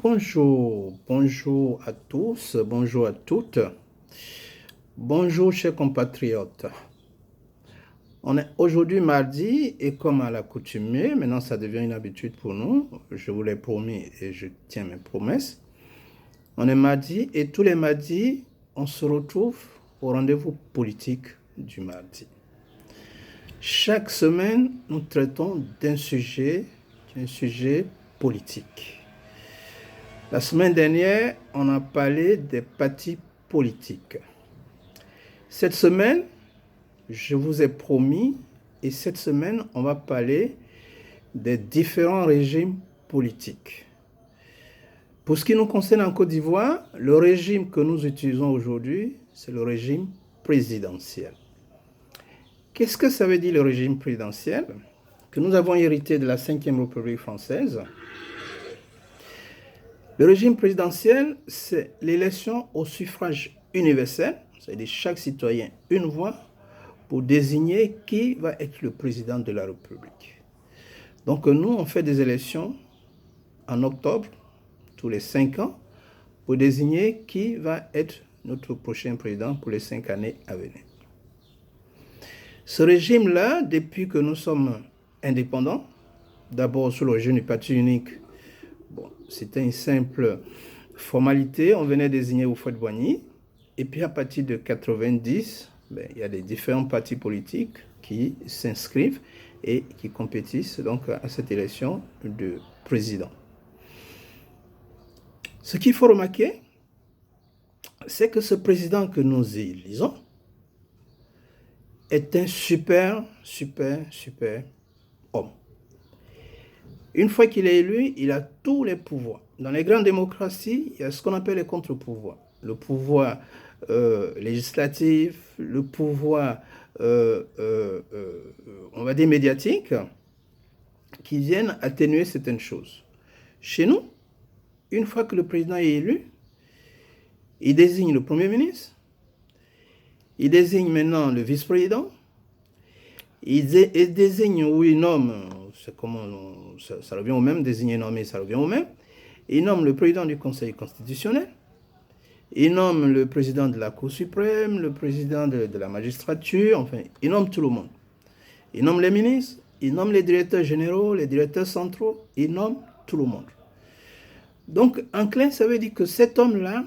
Bonjour à tous, bonjour à toutes, bonjour chers compatriotes. On est aujourd'hui mardi et comme à l'accoutumée, maintenant ça devient une habitude pour nous, je vous l'ai promis et je tiens mes promesses. On est mardi et tous les mardis, on se retrouve au rendez-vous politique du mardi. Chaque semaine, nous traitons d'un sujet politique. La semaine dernière, on a parlé des partis politiques. Cette semaine, je vous ai promis, et cette semaine, on va parler des différents régimes politiques. Pour ce qui nous concerne en Côte d'Ivoire, le régime que nous utilisons aujourd'hui, c'est le régime présidentiel. Qu'est-ce que ça veut dire le régime présidentiel? Que nous avons hérité de la Ve République française. Le régime présidentiel, c'est l'élection au suffrage universel, c'est-à-dire chaque citoyen une voix pour désigner qui va être le président de la République. Donc nous, on fait des élections en octobre, tous les 5 ans, pour désigner qui va être notre prochain président pour les 5 années à venir. Ce régime-là, depuis que nous sommes indépendants, d'abord sous le régime du parti unique, c'était une simple formalité, on venait désigner Houphouët-Boigny, et puis à partir de 90, il y a des différents partis politiques qui s'inscrivent et qui compétissent donc à cette élection de président. Ce qu'il faut remarquer, c'est que ce président que nous élisons est un super homme. Une fois qu'il est élu, il a tous les pouvoirs. Dans les grandes démocraties, il y a ce qu'on appelle les contre-pouvoirs. Le pouvoir législatif, le pouvoir, on va dire, médiatique, qui viennent atténuer certaines choses. Chez nous, une fois que le président est élu, il désigne le Premier ministre, il désigne maintenant le vice-président, il désigne ou il nomme, c'est comment, ça revient au même, désigner, nommer, ça revient au même. Il nomme le président du Conseil constitutionnel, il nomme le président de la Cour suprême, le président de la magistrature, enfin, il nomme tout le monde. Il nomme les ministres, il nomme les directeurs généraux, les directeurs centraux, il nomme tout le monde. Donc, en clair, ça veut dire que cet homme-là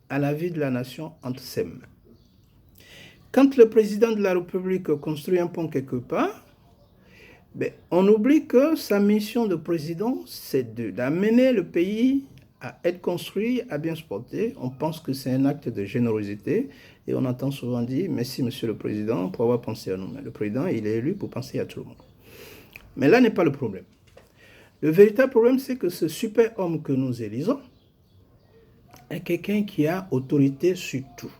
a la vie de la nation entre ses mains. Quand le président de la République construit un pont quelque part, on oublie que sa mission de président, c'est d'amener le pays à être construit, à bien se porter. On pense que c'est un acte de générosité et on entend souvent dire « Merci, monsieur le président, pour avoir pensé à nous ». Mais le président, il est élu pour penser à tout le monde. Mais là n'est pas le problème. Le véritable problème, c'est que ce super homme que nous élisons est quelqu'un qui a autorité sur tout.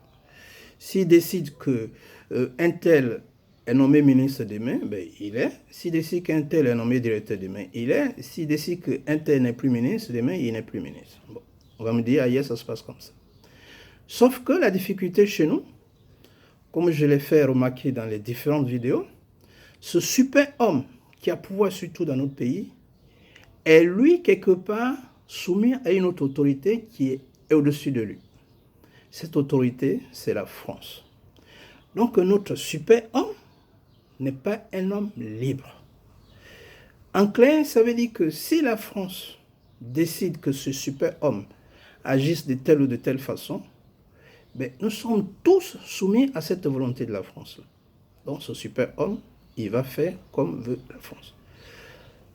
S'il décide qu'un tel est nommé ministre demain, il est. S'il décide qu'un tel est nommé directeur demain, il est. S'il décide qu'un tel n'est plus ministre demain, il n'est plus ministre. Bon, on va me dire, ailleurs, ça se passe comme ça. Sauf que la difficulté chez nous, comme je l'ai fait remarquer dans les différentes vidéos, ce super homme qui a pouvoir sur tout dans notre pays est lui, quelque part, soumis à une autre autorité qui est au-dessus de lui. Cette autorité, c'est la France. Donc notre super homme n'est pas un homme libre. En clair, ça veut dire que si la France décide que ce super homme agisse de telle ou de telle façon, nous sommes tous soumis à cette volonté de la France. Donc ce super homme, il va faire comme veut la France.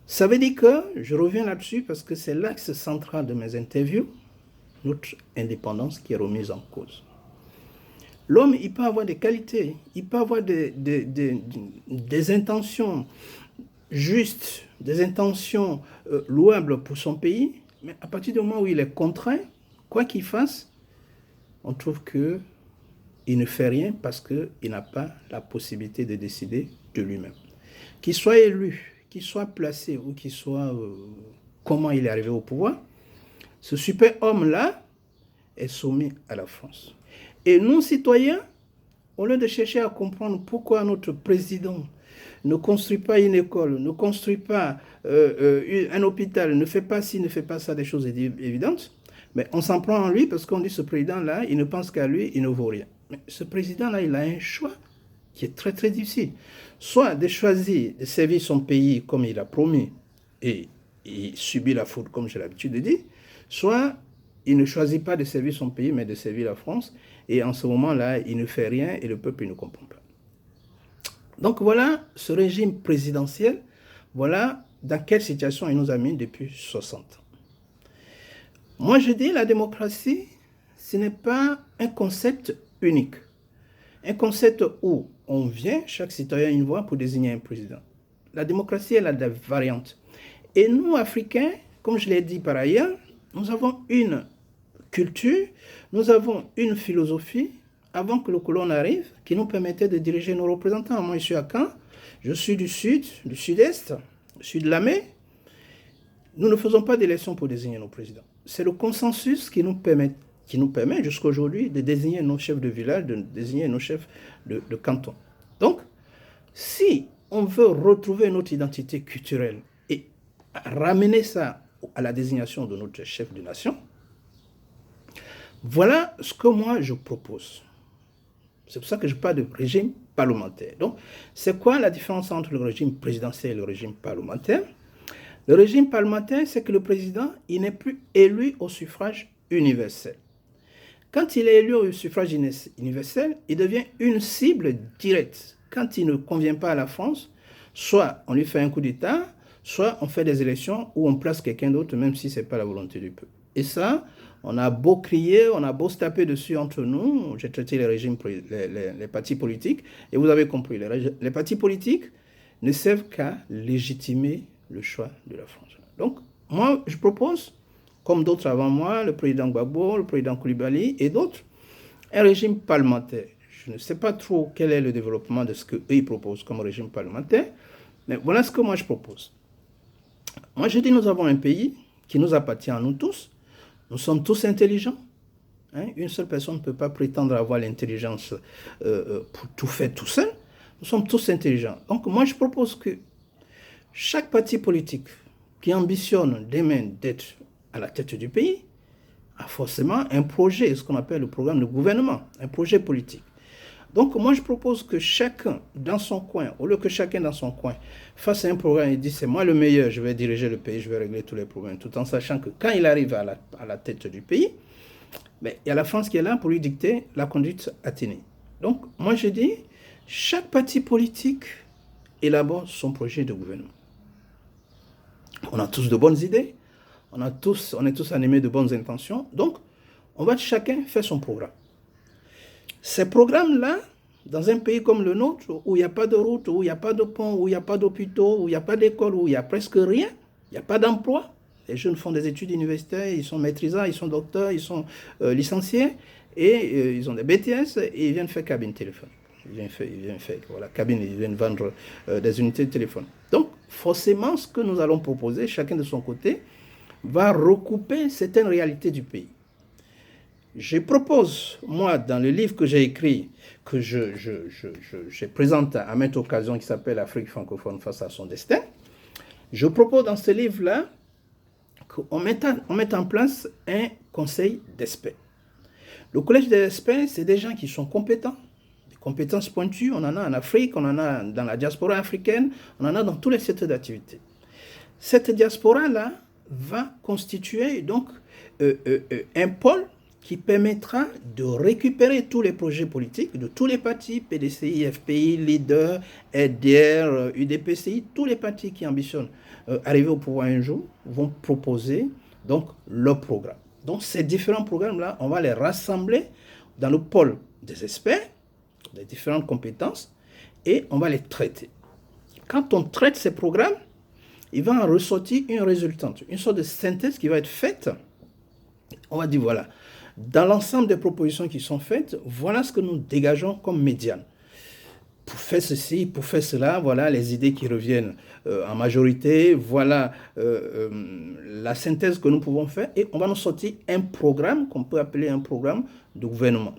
Ça veut dire que, je reviens là-dessus parce que c'est l'axe central de mes interviews, notre indépendance qui est remise en cause. L'homme, il peut avoir des qualités, il peut avoir des intentions justes, des intentions louables pour son pays, mais à partir du moment où il est contraint, quoi qu'il fasse, on trouve qu'il ne fait rien parce qu'il n'a pas la possibilité de décider de lui-même. Qu'il soit élu, qu'il soit placé ou qu'il soit comment il est arrivé au pouvoir, ce super homme-là est soumis à la France. Et nous, citoyens, au lieu de chercher à comprendre pourquoi notre président ne construit pas une école, ne construit pas un hôpital, ne fait pas ci, ne fait pas ça, des choses évidentes, mais on s'en prend en lui parce qu'on dit ce président-là, il ne pense qu'à lui, il ne vaut rien. Mais ce président-là, il a un choix qui est très très difficile. Soit de choisir de servir son pays comme il a promis et il subit la faute comme j'ai l'habitude de dire, soit il ne choisit pas de servir son pays mais de servir la France et en ce moment-là, il ne fait rien et le peuple ne comprend pas. Donc voilà ce régime présidentiel, voilà dans quelle situation il nous a mis depuis 60 ans. Moi je dis la démocratie, ce n'est pas un concept unique. Un concept où on vient, chaque citoyen a une voix pour désigner un président. La démocratie, elle a des variantes. Et nous, Africains, comme je l'ai dit par ailleurs, nous avons une culture, nous avons une philosophie, avant que le colon arrive, qui nous permettait de diriger nos représentants. Moi, je suis à Caen, je suis du sud, du sud-est, je suis de Lamé. Nous ne faisons pas d'élection pour désigner nos présidents. C'est le consensus qui nous permet jusqu'à aujourd'hui de désigner nos chefs de village, de désigner nos chefs de canton. Donc, si on veut retrouver notre identité culturelle et ramener ça à la désignation de notre chef de nation, voilà ce que moi je propose. C'est pour ça que je parle de régime parlementaire. Donc, c'est quoi la différence entre le régime présidentiel et le régime parlementaire? Le régime parlementaire, c'est que le président, il n'est plus élu au suffrage universel. Quand il est élu au suffrage universel, il devient une cible directe. Quand il ne convient pas à la France, soit on lui fait un coup d'État, soit on fait des élections où on place quelqu'un d'autre, même si ce n'est pas la volonté du peuple. Et ça, on a beau crier, on a beau se taper dessus entre nous, j'ai traité les régimes, les partis politiques, et vous avez compris, les partis politiques ne servent qu'à légitimer le choix de la France. Donc, moi, je propose, comme d'autres avant moi, le président Gbagbo, le président Koulibaly et d'autres, un régime parlementaire. Je ne sais pas trop quel est le développement de ce qu'eux ils proposent comme régime parlementaire, mais voilà ce que moi je propose. Moi, je dis, nous avons un pays qui nous appartient à nous tous. Nous sommes tous intelligents. Une seule personne ne peut pas prétendre avoir l'intelligence pour tout faire tout seul. Nous sommes tous intelligents. Donc, moi, je propose que chaque parti politique qui ambitionne demain d'être à la tête du pays a forcément un projet, ce qu'on appelle le programme de gouvernement, un projet politique. Donc, moi, je propose que chacun dans son coin, au lieu que chacun dans son coin fasse un programme et dise c'est moi le meilleur, je vais diriger le pays, je vais régler tous les problèmes, tout en sachant que quand il arrive à la tête du pays, il y a la France qui est là pour lui dicter la conduite à tenir. Donc, moi, je dis, chaque parti politique élabore son projet de gouvernement. On a tous de bonnes idées, on est tous animés de bonnes intentions, donc on va chacun faire son programme. Ces programmes-là, dans un pays comme le nôtre, où il n'y a pas de route, où il n'y a pas de pont, où il n'y a pas d'hôpitaux, où il n'y a pas d'école, où il n'y a presque rien, il n'y a pas d'emploi. Les jeunes font des études universitaires, ils sont maîtrisants, ils sont docteurs, ils sont licenciés, et ils ont des BTS, et ils viennent faire cabine téléphone. Ils viennent faire voilà, cabine, ils viennent vendre des unités de téléphone. Donc, forcément, ce que nous allons proposer, chacun de son côté, va recouper certaines réalités du pays. Je propose, moi, dans le livre que j'ai écrit, que je présente à maintes occasions, qui s'appelle Afrique francophone face à son destin, je propose dans ce livre-là qu'on mette en place un conseil d'experts. Le collège des experts, c'est des gens qui sont compétents, des compétences pointues, on en a en Afrique, on en a dans la diaspora africaine, on en a dans tous les secteurs d'activité. Cette diaspora-là va constituer donc un pôle qui permettra de récupérer tous les projets politiques de tous les partis, PDCI, FPI, LEADER, RDR, UDPCI, tous les partis qui ambitionnent arriver au pouvoir un jour vont proposer donc leur programme. Donc ces différents programmes-là, on va les rassembler dans le pôle des experts, des différentes compétences, et on va les traiter. Quand on traite ces programmes, il va en ressortir une résultante, une sorte de synthèse qui va être faite. On va dire, voilà, dans l'ensemble des propositions qui sont faites, voilà ce que nous dégageons comme médiane. Pour faire ceci, pour faire cela, voilà les idées qui reviennent en majorité, voilà la synthèse que nous pouvons faire, et on va nous sortir un programme qu'on peut appeler un programme de gouvernement.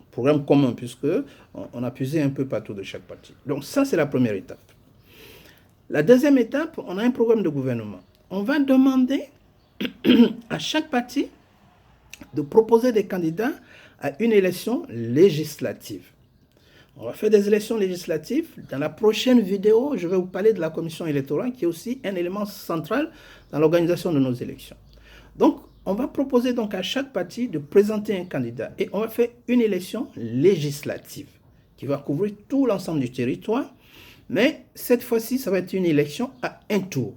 Programme commun, puisque on a puisé un peu partout de chaque parti. Donc ça, c'est la première étape. La deuxième étape, on a un programme de gouvernement. On va demander à chaque parti de proposer des candidats à une élection législative. On va faire des élections législatives. Dans la prochaine vidéo, je vais vous parler de la commission électorale qui est aussi un élément central dans l'organisation de nos élections. Donc, on va proposer donc à chaque parti de présenter un candidat et on va faire une élection législative qui va couvrir tout l'ensemble du territoire. Mais cette fois-ci, ça va être une élection à un tour.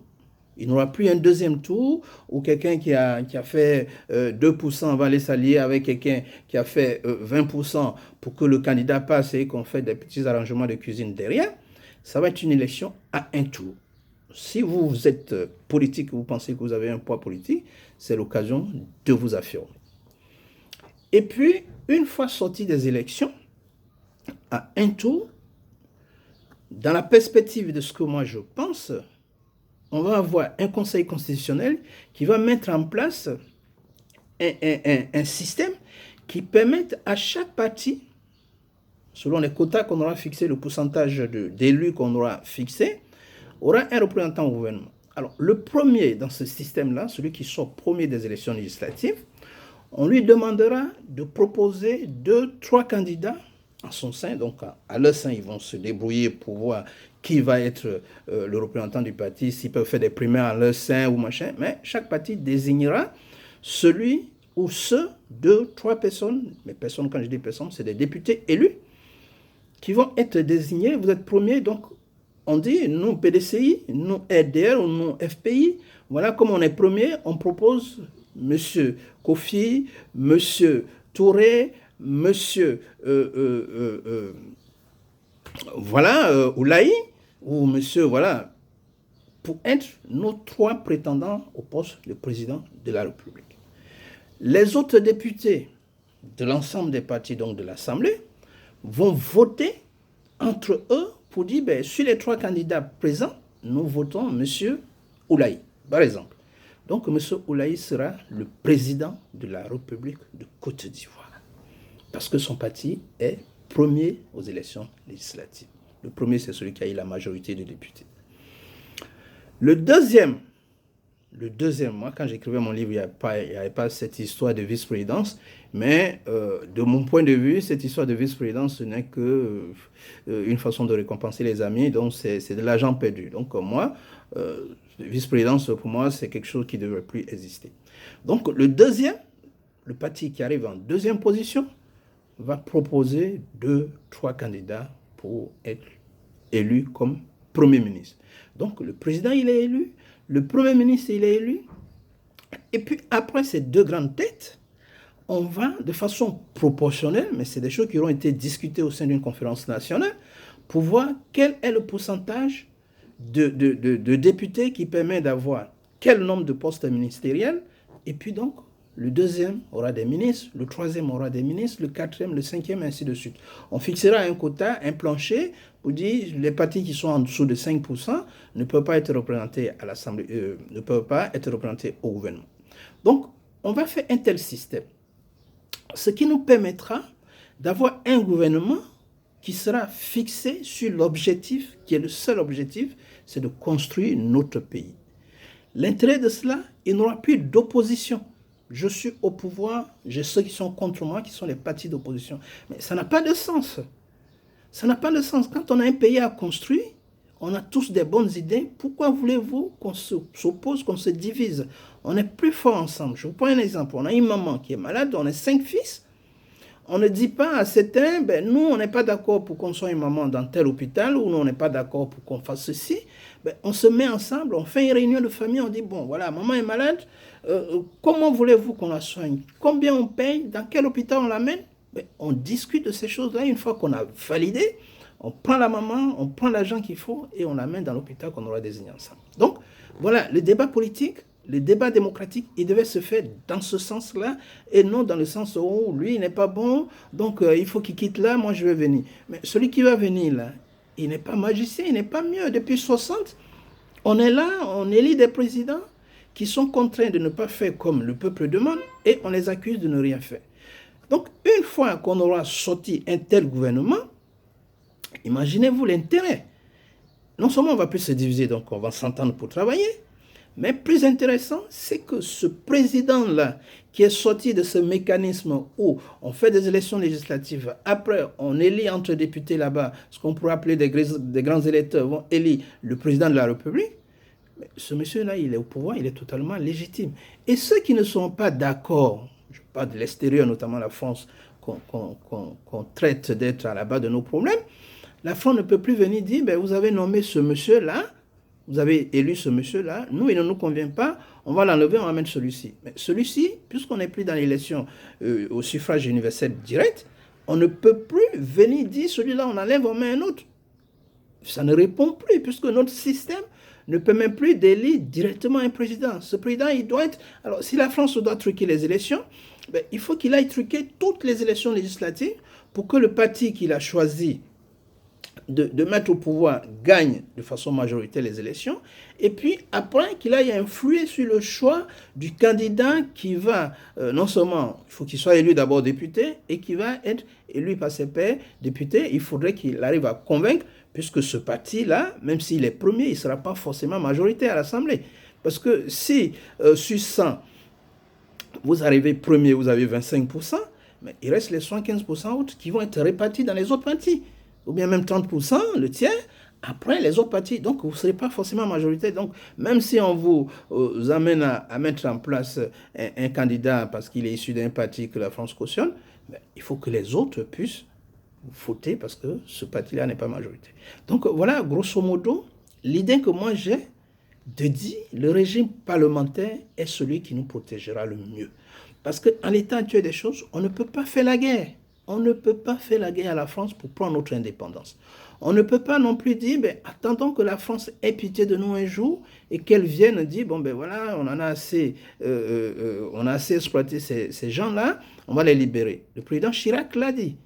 Il n'y aura plus un deuxième tour où quelqu'un qui a fait 2% va aller s'allier avec quelqu'un qui a fait 20% pour que le candidat passe et qu'on fait des petits arrangements de cuisine derrière. Ça va être une élection à un tour. Si vous êtes politique, vous pensez que vous avez un poids politique, c'est l'occasion de vous affirmer. Et puis, une fois sorti des élections, à un tour, dans la perspective de ce que moi je pense, on va avoir un conseil constitutionnel qui va mettre en place un système qui permette à chaque parti, selon les quotas qu'on aura fixés, le pourcentage d'élus qu'on aura fixé, aura un représentant au gouvernement. Alors, le premier dans ce système-là, celui qui sort premier des élections législatives, on lui demandera de proposer 2-3 candidats en son sein. Donc, à leur sein, ils vont se débrouiller pour voir qui va être le représentant du parti, s'ils peuvent faire des primaires à leur sein ou machin. Mais chaque parti désignera celui ou ceux 2-3 personnes, mais personnes, quand je dis personnes, c'est des députés élus, qui vont être désignés. Vous êtes premier, donc on dit, nous PDCI, nous RDR ou nous FPI, voilà, comme on est premier, on propose M. Kofi, M. Touré, M. Oulaï, ou M. Voilà, pour être nos 3 prétendants au poste de président de la République. Les autres députés de l'ensemble des partis, donc de l'Assemblée, vont voter entre eux pour dire, sur les 3 candidats présents, nous votons M. Oulaï, par exemple. Donc, M. Oulaï sera le président de la République de Côte d'Ivoire. Parce que son parti est premier aux élections législatives. Le premier, c'est celui qui a eu la majorité de députés. Le deuxième, moi, quand j'écrivais mon livre, il n'y avait pas cette histoire de vice-présidence, mais de mon point de vue, cette histoire de vice-présidence, ce n'est qu'une façon de récompenser les amis, donc c'est de l'argent perdu. Donc moi, vice-présidence, pour moi, c'est quelque chose qui ne devrait plus exister. Donc le deuxième, le parti qui arrive en deuxième position, va proposer 2-3 candidats pour être élu comme Premier ministre. Donc le président, il est élu, le Premier ministre, il est élu, et puis après ces 2 grandes têtes, on va de façon proportionnelle, mais c'est des choses qui auront été discutées au sein d'une conférence nationale, pour voir quel est le pourcentage de députés qui permet d'avoir quel nombre de postes ministériels, et puis donc le deuxième aura des ministres, le troisième aura des ministres, le quatrième, le cinquième, ainsi de suite. On fixera un quota, un plancher, pour dire les partis qui sont en dessous de 5% ne peuvent pas être représentés à l'Assemblée, ne peuvent pas être représentés au gouvernement. Donc, on va faire un tel système, ce qui nous permettra d'avoir un gouvernement qui sera fixé sur l'objectif, qui est le seul objectif, c'est de construire notre pays. L'intérêt de cela, il n'y aura plus d'opposition. Je suis au pouvoir, j'ai ceux qui sont contre moi, qui sont les partis d'opposition. Mais ça n'a pas de sens. Ça n'a pas de sens. Quand on a un pays à construire, on a tous des bonnes idées. Pourquoi voulez-vous qu'on s'oppose, qu'on se divise? On est plus fort ensemble. Je vous prends un exemple. On a une maman qui est malade, on est 5 fils. On ne dit pas à certains, nous, on n'est pas d'accord pour qu'on soit une maman dans tel hôpital, ou nous, on n'est pas d'accord pour qu'on fasse ceci. On se met ensemble, on fait une réunion de famille, on dit, bon, voilà, maman est malade, comment voulez-vous qu'on la soigne? Combien on paye? Dans quel hôpital on l'amène? On discute de ces choses-là. Une fois qu'on a validé, on prend la maman, on prend l'argent qu'il faut et on l'amène dans l'hôpital qu'on aura désigné ensemble. Donc, voilà, le débat politique, le débat démocratique, il devait se faire dans ce sens-là et non dans le sens où lui, il n'est pas bon, donc il faut qu'il quitte là, moi je vais venir. Mais celui qui va venir là, il n'est pas magicien, il n'est pas mieux. Depuis 60, on est là, on élit des présidents qui sont contraints de ne pas faire comme le peuple demande et on les accuse de ne rien faire. Donc, une fois qu'on aura sorti un tel gouvernement, imaginez-vous l'intérêt. non seulement on va plus se diviser, donc on va s'entendre pour travailler, mais plus intéressant, c'est que ce président-là, qui est sorti de ce mécanisme où on fait des élections législatives, après on élit entre députés là-bas, ce qu'on pourrait appeler des grands électeurs vont élire le président de la République, ce monsieur-là, il est au pouvoir, il est totalement légitime. Et ceux qui ne sont pas d'accord, je parle de l'extérieur, notamment la France, qu'on traite d'être à la base de nos problèmes, la France ne peut plus venir dire, ben, vous avez nommé ce monsieur-là, vous avez élu ce monsieur-là, nous, il ne nous convient pas, on va l'enlever, on va mettre celui-ci. Mais celui-ci, puisqu'on n'est plus dans l'élection au suffrage universel direct, on ne peut plus venir dire, celui-là, on enlève, on met un autre. Ça ne répond plus, puisque notre système ne permet plus d'élire directement un président. Ce président, il doit être... Alors, si la France doit truquer les élections, ben, il faut qu'il aille truquer toutes les élections législatives pour que le parti qu'il a choisi de mettre au pouvoir gagne de façon majoritaire les élections, et puis après qu'il aille influer sur le choix du candidat qui va, non seulement, il faut qu'il soit élu d'abord député, et qui va être élu par ses pairs députés, il faudrait qu'il arrive à convaincre, puisque ce parti-là, même s'il est premier, il ne sera pas forcément majoritaire à l'Assemblée. Parce que si sur 100, vous arrivez premier, vous avez 25%, mais il reste les 75% autres qui vont être répartis dans les autres partis. Ou bien même 30%, le tiers, après les autres partis. Donc, vous ne serez pas forcément majoritaire. Donc, même si on vous amène à mettre en place un candidat parce qu'il est issu d'un parti que la France cautionne, ben, il faut que les autres puissent voter parce que ce parti-là n'est pas majoritaire. Donc, voilà, grosso modo, l'idée que moi j'ai de dire le régime parlementaire est celui qui nous protégera le mieux. Parce qu'en l'état actuel des choses, on ne peut pas faire la guerre. On ne peut pas faire la guerre à la France pour prendre notre indépendance. On ne peut pas non plus dire, ben, attendons que la France ait pitié de nous un jour et qu'elle vienne dire, bon ben voilà, on en a assez, on a assez exploité ces gens-là, on va les libérer. Le président Chirac l'a dit.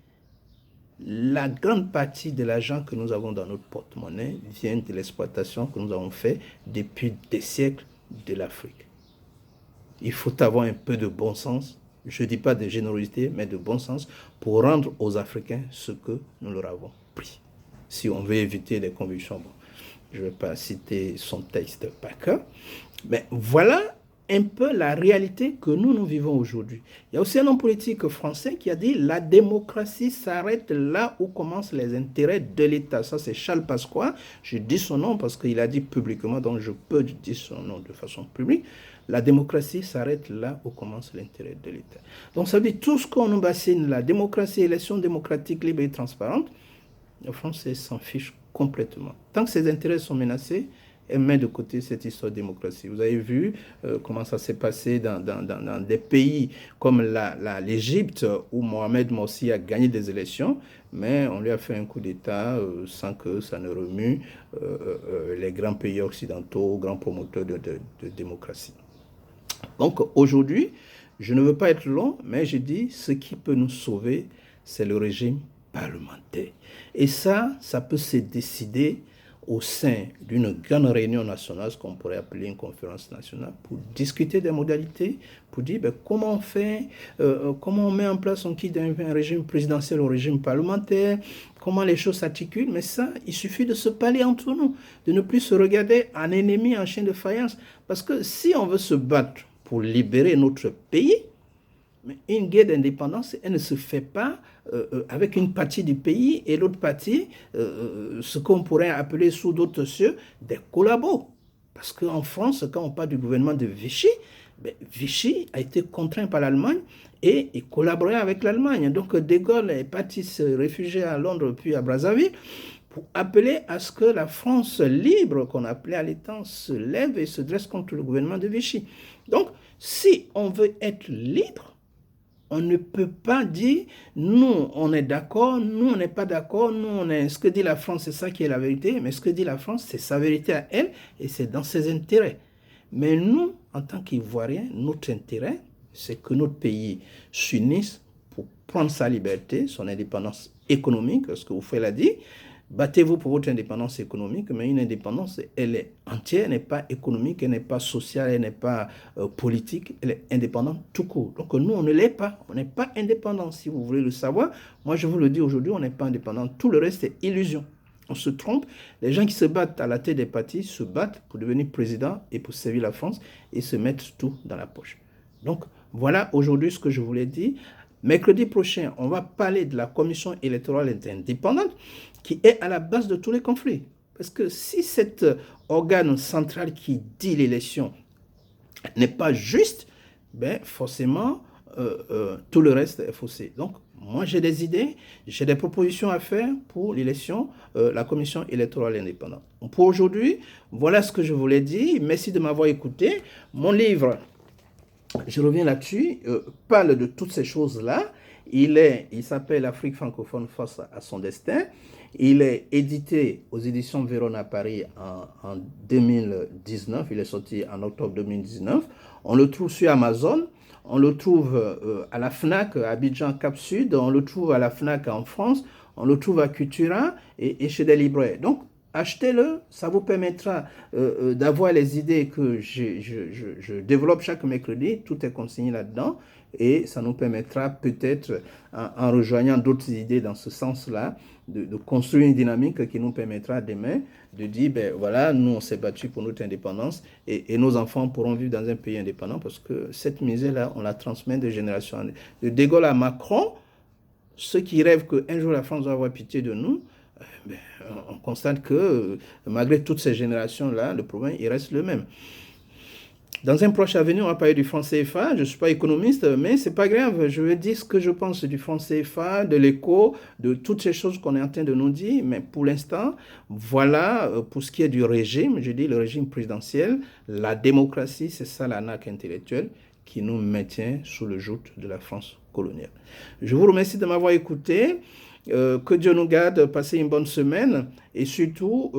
La grande partie de l'argent que nous avons dans notre porte-monnaie vient de l'exploitation que nous avons faite depuis des siècles de l'Afrique. Il faut avoir un peu de bon sens, je ne dis pas de générosité, mais de bon sens, pour rendre aux Africains ce que nous leur avons pris. Si on veut éviter les convulsions, bon, je ne vais pas citer son texte par cœur, mais voilà un peu la réalité que nous vivons aujourd'hui. Il y a aussi un homme politique français qui a dit « La démocratie s'arrête là où commencent les intérêts de l'État ». Ça, c'est Charles Pasqua. Je dis son nom parce qu'il a dit publiquement, donc je peux dire son nom de façon publique. La démocratie s'arrête là où commence l'intérêt de l'État. Donc ça veut dire tout ce qu'on nous bassine, la démocratie, élection démocratique, libre et transparente, la France s'en fiche complètement. Tant que ses intérêts sont menacés, elle met de côté cette histoire de démocratie. Vous avez vu comment ça s'est passé dans des pays comme l'Égypte, où Mohamed Morsi a gagné des élections, mais on lui a fait un coup d'État sans que ça ne remue les grands pays occidentaux, grands promoteurs de démocratie. Donc aujourd'hui, je ne veux pas être long, mais je dis ce qui peut nous sauver, c'est le régime parlementaire. Et ça peut se décider au sein d'une grande réunion nationale, ce qu'on pourrait appeler une conférence nationale, pour discuter des modalités, pour dire ben, comment on fait, comment on met en place, on quitte d'un régime présidentiel au régime parlementaire, comment les choses s'articulent. Mais ça, il suffit de se parler entre nous, de ne plus se regarder en ennemi, en chien de faïence. Parce que si on veut se battre pour libérer notre pays, mais une guerre d'indépendance, elle ne se fait pas avec une partie du pays et l'autre partie, ce qu'on pourrait appeler sous d'autres cieux, des collabos. Parce qu'en France, quand on parle du gouvernement de Vichy, ben, Vichy a été contraint par l'Allemagne et il collaborait avec l'Allemagne. Donc De Gaulle est parti se réfugier à Londres puis à Brazzaville pour appeler à ce que la France libre, qu'on appelait à l'époque, se lève et se dresse contre le gouvernement de Vichy. Donc, si on veut être libre, on ne peut pas dire, nous, on est d'accord, nous, on n'est pas d'accord, nous, on est... Ce que dit la France, c'est ça qui est la vérité, mais ce que dit la France, c'est sa vérité à elle, et c'est dans ses intérêts. Mais nous, en tant qu'Ivoiriens, notre intérêt, c'est que notre pays s'unisse pour prendre sa liberté, son indépendance économique, ce que vous faites l'a dit. Battez-vous pour votre indépendance économique, mais une indépendance, elle est entière, elle n'est pas économique, elle n'est pas sociale, elle n'est pas politique, elle est indépendante tout court. Donc nous, on ne l'est pas, on n'est pas indépendant, si vous voulez le savoir. Moi, je vous le dis aujourd'hui, on n'est pas indépendant, tout le reste est illusion. On se trompe. Les gens qui se battent à la tête des partis se battent pour devenir président et pour servir la France et se mettent tout dans la poche. Donc, voilà aujourd'hui ce que je voulais dire. Mercredi prochain, on va parler de la commission électorale indépendante qui est à la base de tous les conflits. Parce que si cet organe central qui dit l'élection n'est pas juste, ben forcément, tout le reste est faussé. Donc, moi, j'ai des idées, j'ai des propositions à faire pour l'élection, la commission électorale indépendante. Pour aujourd'hui, voilà ce que je voulais dire. Merci de m'avoir écouté. Mon livre, je reviens là-dessus, parle de toutes ces choses-là. Il s'appelle L'Afrique francophone face à son destin. Il est édité aux éditions Vérone à Paris en 2019. Il est sorti en octobre 2019. On le trouve sur Amazon. On le trouve à la FNAC à Abidjan Cap Sud. On le trouve à la FNAC en France. On le trouve à Cultura et chez des libraires. Donc, achetez-le, ça vous permettra d'avoir les idées que je développe chaque mercredi. Tout est consigné là-dedans. Et ça nous permettra peut-être, en rejoignant d'autres idées dans ce sens-là, de construire une dynamique qui nous permettra demain de dire, ben voilà, nous on s'est battu pour notre indépendance et nos enfants pourront vivre dans un pays indépendant parce que cette misère-là, on la transmet de génération en génération. De De Gaulle à Macron, ceux qui rêvent qu'un jour la France va avoir pitié de nous, ben, on constate que malgré toutes ces générations-là, le problème, il reste le même. Dans un proche avenir, on va parler du franc CFA. Je ne suis pas économiste, mais ce n'est pas grave. Je vais dire ce que je pense du franc CFA, de l'éco, de toutes ces choses qu'on est en train de nous dire. Mais pour l'instant, voilà, pour ce qui est du régime, je dis le régime présidentiel, la démocratie, c'est ça l'arnaque intellectuelle qui nous maintient sous le joug de la France coloniale. Je vous remercie de m'avoir écouté. Que Dieu nous garde, passez une bonne semaine et surtout,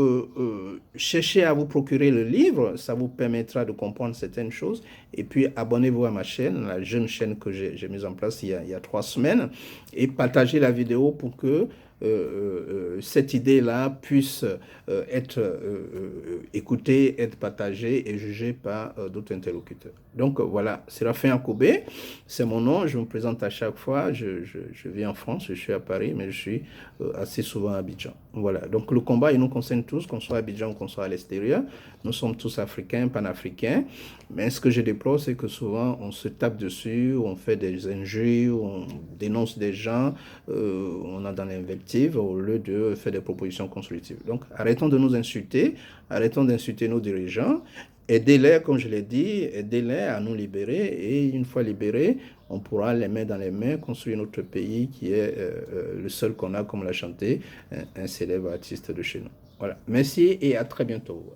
cherchez à vous procurer le livre, ça vous permettra de comprendre certaines choses. Et puis, abonnez-vous à ma chaîne, la jeune chaîne que j'ai mise en place il y a 3 semaines, et partagez la vidéo pour que cette idée-là puisse être écoutée, être partagée et jugée par d'autres interlocuteurs. Donc voilà, Séraphin Akobe, c'est mon nom, je me présente à chaque fois, je vis en France, je suis à Paris, mais je suis assez souvent à Abidjan. Voilà, donc le combat, il nous concerne tous, qu'on soit à Abidjan ou qu'on soit à l'extérieur. Nous sommes tous africains, panafricains, mais ce que je déplore, c'est que souvent, on se tape dessus, on fait des injures, on dénonce des gens, on a dans l'invective au lieu de faire des propositions constructives. Donc, arrêtons de nous insulter, arrêtons d'insulter nos dirigeants, aidez-les, comme je l'ai dit, aidez-les à nous libérer, et une fois libérés, on pourra les mains dans les mains construire notre pays qui est le seul qu'on a, comme l'a chanté un célèbre artiste de chez nous. Voilà, merci et à très bientôt.